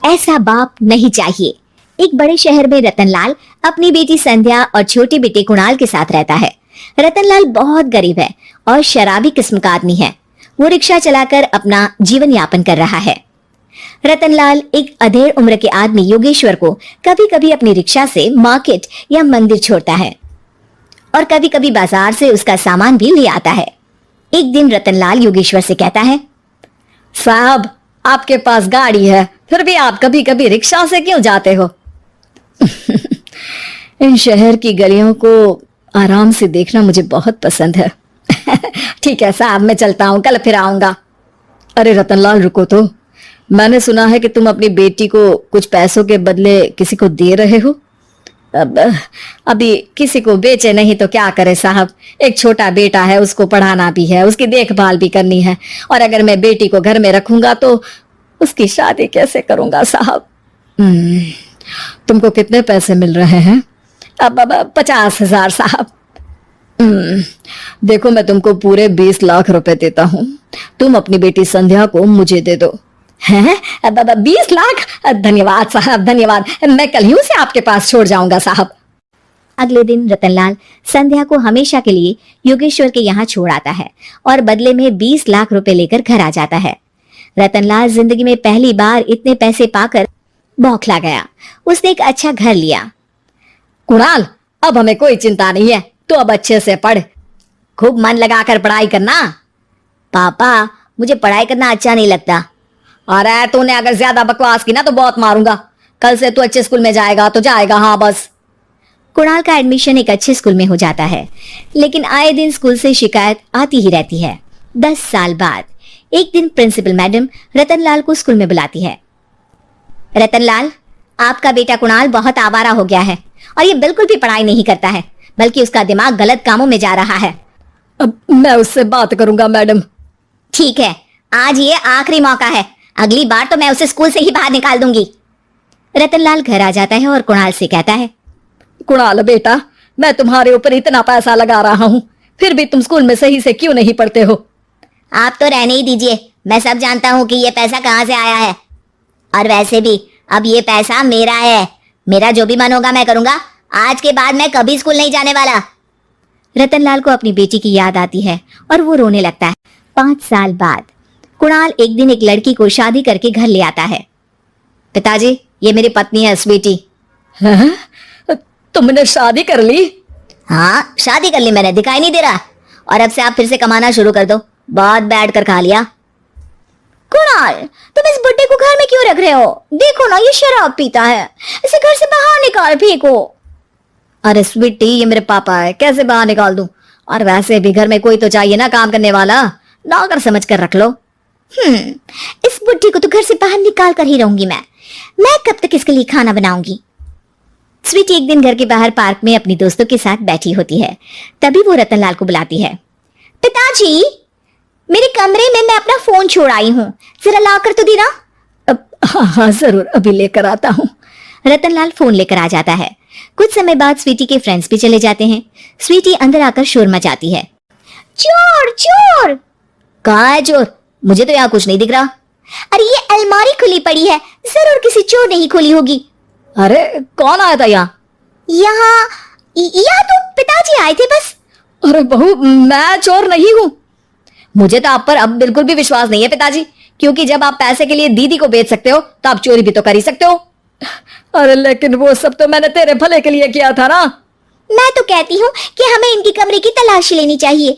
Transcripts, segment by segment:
ऐसा बाप नहीं चाहिए। एक बड़े शहर में रतनलाल अपनी बेटी संध्या और छोटे बेटे कुणाल के साथ रहता है। रतनलाल बहुत गरीब है और शराबी किस्म का आदमी है। वो रिक्शा चलाकर अपना जीवन यापन कर रहा है। रतनलाल एक अधेड़ उम्र के आदमी योगेश्वर को कभी कभी अपनी रिक्शा से मार्केट या मंदिर छोड़ता है और कभी कभी बाजार से उसका सामान भी ले आता है। एक दिन रतनलाल योगेश्वर से कहता है, साहब आपके पास गाड़ी है, फिर भी आप कभी कभी रिक्शा से क्यों जाते हो? इन शहर की गलियों को आराम से देखना मुझे बहुत पसंद है। ठीक है साहब, मैं चलता हूँ, कल फिर आऊंगा। अरे रतनलाल रुको तो, मैंने सुना है कि तुम अपनी बेटी को कुछ पैसों के बदले किसी को दे रहे हो। अभी किसी को बेचे नहीं तो क्या करे साहब, एक छोटा बेटा है, उसको पढ़ाना भी है, उसकी देखभाल भी करनी है, और अगर मैं बेटी को घर में रखूंगा तो उसकी शादी कैसे करूंगा साहब। तुमको कितने पैसे मिल रहे हैं? अब 50,000 साहब। देखो मैं तुमको पूरे 20 लाख रुपए देता हूँ, तुम अपनी बेटी संध्या को मुझे दे दो। हैं? 20 लाख? धन्यवाद साहब, धन्यवाद, मैं कल ही उसे आपके पास छोड़ जाऊंगा साहब। अगले दिन रतनलाल संध्या को हमेशा के लिए योगेश्वर के यहाँ छोड़ आता है और बदले में 20 लाख रुपए लेकर घर आ जाता है। रतनलाल जिंदगी में पहली बार इतने पैसे पाकर बौखला गया। उसने एक अच्छा घर लिया। कुणाल, अब हमें कोई चिंता नहीं है, तो अब अच्छे से पढ़, खूब मन लगाकर पढ़ाई करना। पापा मुझे पढ़ाई करना अच्छा नहीं लगता। अरे तूने अगर ज्यादा बकवास की ना तो बहुत मारूंगा। कल से तू अच्छे स्कूल में जाएगा तो जाएगा, हाँ बस। कुणाल का एडमिशन एक अच्छे स्कूल में हो जाता है, लेकिन आए दिन स्कूल से शिकायत आती ही रहती है। 10 साल बाद एक दिन प्रिंसिपल मैडम रतनलाल को स्कूल में बुलाती है। रतनलाल, आपका बेटा कुणाल बहुत आवारा हो गया है और ये बिल्कुल भी पढ़ाई नहीं करता है, बल्कि उसका दिमाग गलत कामों में जा रहा है। अब मैं उससे बात करूंगा मैडम। ठीक है, आज ये आखिरी मौका है, अगली बार तो मैं उसे स्कूल से ही बाहर निकाल दूंगी। रतनलाल घर आ जाता है और कुणाल से कहता है, कुणाल बेटा, मैं तुम्हारे ऊपर इतना पैसा लगा रहा हूँ, फिर भी तुम स्कूल में सही से क्यों नहीं पढ़ते हो? आप तो रहने ही दीजिए, मैं सब जानता हूँ कि ये पैसा कहाँ से आया है, और वैसे भी अब ये पैसा मेरा है, मेरा जो भी मन होगा मैं करूंगा। आज के बाद मैं कभी स्कूल नहीं जाने वाला। रतनलाल को अपनी बेटी की याद आती है और वो रोने लगता है। 5 साल बाद कुणाल एक दिन एक लड़की को शादी करके घर ले आता है। पिताजी, ये मेरी पत्नी है स्वीटी। तुमने शादी कर ली? हाँ, शादी कर ली मैंने, दिखाई नहीं दे रहा? और अब से आप फिर से कमाना शुरू कर दो, बहुत बैठ कर खा लिया। कुणाल, तुम इस बुड्ढे को घर में क्यों रख रहे हो? देखो ना, ये शराब पीता है, इसे घर से बाहर निकाल फेंको। अरे स्वीटी, ये मेरे पापा है, कैसे बाहर निकाल दूं? और वैसे भी घर में कोई तो चाहिए ना काम करने वाला, नौकर समझ कर रख लो। इस बुड्ढी को तो घर से बाहर निकाल कर ही रहूंगी मैं कब तक इसके लिए खाना बनाऊंगी। स्वीटी एक दिन घर के बाहर पार्क में अपनी दोस्तों के साथ बैठी होती है। तभी वो रतनलाल को बुलाती है। पिताजी, मेरे कमरे में मैं अपना फोन छोड़ आई हूँ, जरा लाकर तो देना। हाँ जरूर, अभी लेकर आता हूँ। रतनलाल फोन लेकर आ जाता है। कुछ समय बाद स्वीटी के फ्रेंड्स भी चले जाते हैं। स्वीटी अंदर आकर शोर मचाती है, चोर चोर। कहाँ है चोर? मुझे तो यहाँ कुछ नहीं दिख रहा। अरे ये अलमारी खुली पड़ी है, जरूर किसी चोर ने ही खोली होगी। अरे कौन आया था यहाँ? यहाँ तो पिताजी आए थे बस। अरे बहू, मैं चोर नहीं हूँ। मुझे तो आप पर अब बिल्कुल भी विश्वास नहीं है पिताजी, क्योंकि जब आप पैसे के लिए दीदी को बेच सकते हो तो आप चोरी भी तो कर ही सकते हो। अरे लेकिन वो सब तो मैंने तेरे भले के लिए किया था ना। मैं तो कहती हूँ कि हमें इनकी कमरे की तलाशी लेनी चाहिए।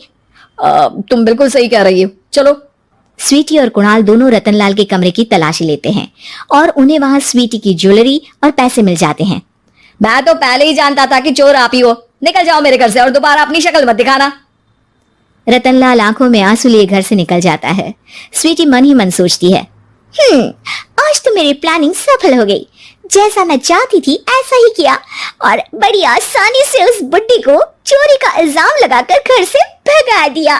तुम बिल्कुल सही कह रही हो, चलो। स्वीटी और कुणाल दोनों रतनलाल के कमरे की तलाशी लेते हैं और उन्हें वहां स्वीटी की ज्वेलरी और पैसे मिल जाते हैं। मैं तो पहले ही जानता था कि चोर आप ही हो, निकल जाओ मेरे घर से और दोबारा अपनी शक्ल मत दिखाना। रतनलाल आंखों में आंसू लिए घर से निकल जाता है। स्वीटी मन ही मन सोचती है, आज तो मेरी प्लानिंग सफल हो गई, जैसा मैं चाहती थी ऐसा ही किया और बड़ी आसानी से उस बुड्ढी को चोरी का इल्जाम लगाकर घर से भगा दिया।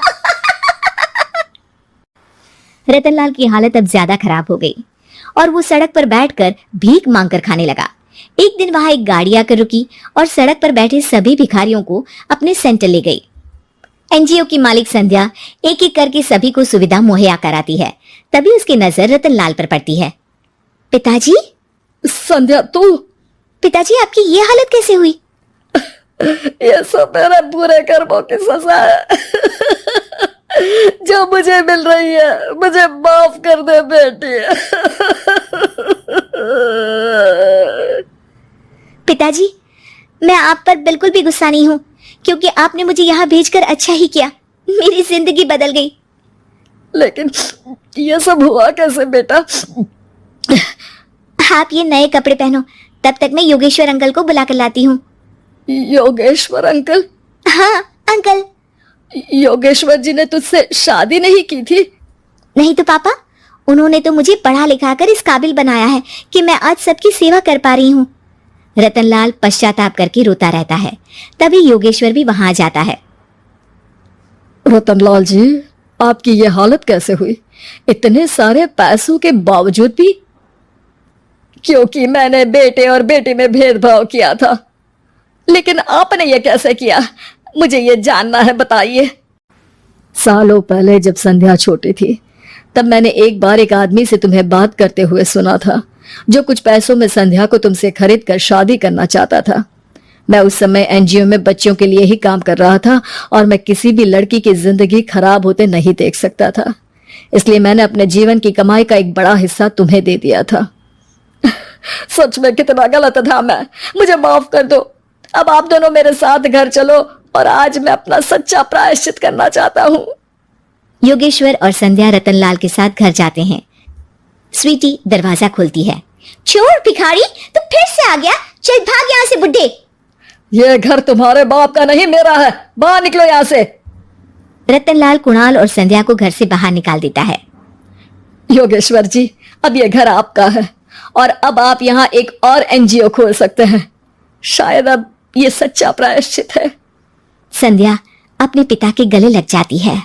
रतनलाल की हालत अब ज्यादा खराब हो गई और वो सड़क पर बैठकर भीख मांगकर खाने लगा। एक दिन वहां एक गाड़ी आकर रुकी और सड़क पर बैठे सभी भिखारियों को अपने सेंटर ले गई। एनजीओ की मालिक संध्या एक एक करके सभी को सुविधा मुहैया कराती है। तभी उसकी नजर रतनलाल पर पड़ती है। पिताजी, संध्या तू? पिताजी, आपकी ये हालत कैसे हुई? ये सब मेरे बुरे कर्मों की सजा है जो मुझे मिल रही है। मुझे माफ कर दे बेटी। पिताजी, मैं आप पर बिल्कुल भी गुस्सा नहीं हूँ, क्योंकि आपने मुझे यहाँ भेजकर अच्छा ही किया। मेरी जिंदगी बदल गई। लेकिन ये सब हुआ कैसे बेटा? आप ये नए कपड़े पहनो, तब तक मैं योगेश्वर अंकल को बुला कर लाती हूँ। योगेश्वर अंकल? हाँ अंकल। योगेश्वर जी ने तुझसे शादी नहीं की थी? नहीं तो पापा, उन्होंने तो मुझे पढ़ा लिखा कर इस काबिल बनाया है कि मैं आज सबकी सेवा कर पा रही हूँ। रतनलाल पश्चाताप करके रोता रहता है। तभी योगेश्वर भी वहां आ जाता है। रतनलाल जी, आपकी ये हालत कैसे हुई इतने सारे पैसों के बावजूद भी? क्योंकि मैंने बेटे और बेटी में भेदभाव किया था। लेकिन आपने ये कैसे किया, मुझे ये जानना है, बताइए। सालों पहले जब संध्या छोटी थी, तब मैंने एक बार एक आदमी से तुम्हें बात करते हुए सुना था, जो कुछ पैसों में संध्या को तुमसे खरीद कर शादी करना चाहता था। मैं उस समय एनजीओ में बच्चों के लिए ही काम कर रहा था और मैं किसी भी लड़की की जिंदगी खराब होते नहीं देख सकता था। इसलिए मैंने अपने जीवन की कमाई का एक बड़ा हिस्सा तुम्हें दे दिया था। सच में कितना गलत था मैं, मुझे माफ कर दो। अब आप दोनों मेरे साथ घर चलो और आज मैं अपना सच्चा प्रायश्चित करना चाहता हूँ। योगेश्वर और संध्या रतनलाल के साथ घर जाते हैं। स्वीटी दरवाजा खोलती है। चोर भिखारी, तू फिर से आ गया? चल भाग यहाँ से बुड्ढे। ये घर तुम्हारे बाप का नहीं, मेरा है। बाहर निकलो यहाँ से। रतनलाल कुणाल और संध्या को घर से बाहर निकाल देता है। योगेश्वर जी, अब ये घर आपका है और अब आप यहाँ एक और एनजीओ खोल सकते हैं। शायद अब ये सच्चा प्रायश्चित है। संध्या अपने पिता के गले लग जाती है।